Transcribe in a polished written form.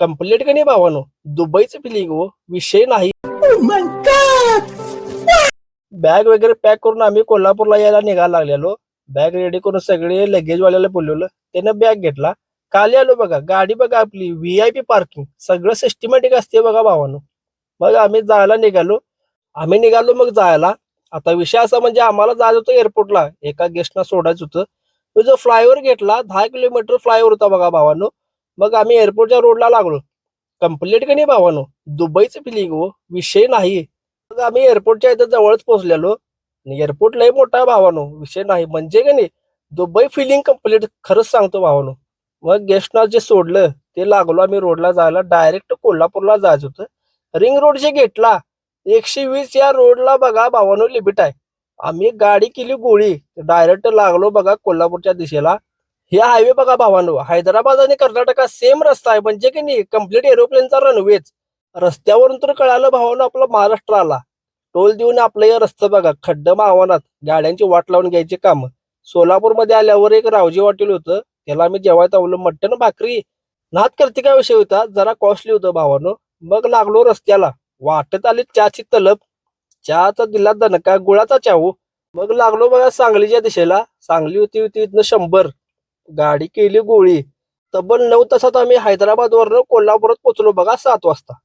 Complete का नाही भावानो, दुबईचं feeling हो, विषय नाही. बॅग वगैरे पॅक करून आम्ही कोल्हापूरला यायला निघायला लागलेलो. बॅग रेडी करून सगळे लगेज वाल्याला बोलवलं, त्यानं बॅग घेतला. खाली आलो बघा, गाडी बघा आपली VIP पार्किंग, सगळं सिस्टमॅटिक असते बघा भावानो. मग आम्ही जायला निघालो. मग जायला. आता विषय असा म्हणजे आम्हाला जायचं होतं एअरपोर्टला, एका गेस्टना सोडायचं होतं. तो जो फ्लायओव्हर घेतला, 10 किलोमीटर फ्लायओव्हर होता बघा भावानो. मग आम्ही एअरपोर्टच्या रोडला लागलो. कंप्लीट का नाही भावानो, दुबईचं फिलिंग हो, विषय नाही. मग आम्ही एअरपोर्टच्या इथं जवळच पोहोचलेलो. आणि एअरपोर्ट लय मोठा आहे भावानो, विषय नाही म्हणजे का नाही, दुबई फिलिंग कंप्लीट, खरंच सांगतो भावानो. मग गेस्टना जे सोडलं ते लागलो आम्ही रोडला जायला, डायरेक्ट कोल्हापूरला जायचं होतं. रिंग रोड जे घेतला, 120 या रोडला बघा भावानो लिमिट आहे. आम्ही गाडी केली गोळी, डायरेक्ट लागलो बघा कोल्हापूरच्या दिशेला. हे हायवे बघा भावानो, हैदराबाद आणि कर्नाटका सेम रस्ता आहे म्हणजे की नाही, कम्प्लीट एरोप्लेनचा रनवेच. रस्त्यावरून तर कळालं भावानो आपला महाराष्ट्र आला. टोल देऊन आपलं हे रस्तं बघा, खड्डम आव्हानात गाड्यांची वाट लावून घ्यायची काम. सोलापूरमध्ये आल्यावर एक रावजी हॉटेल होतं, त्याला आम्ही जेवायला तावलं, मटण भाकरी. नाद करते काय विषय होता, जरा कॉस्टली होतं भावानो. मग लागलो रस्त्याला, वाटत आली चहाची तलब. चहाचा दिला दणका, गुळाचा चाहू. मग लागलो बघा सांगलीच्या दिशेला. सांगली होती होती इथनं 100. गाडी केली गोळी. तब्बल 9 तासात आम्ही हैदराबाद वरनं कोल्हापुरात पोहोचलो बघा 7 वाजता.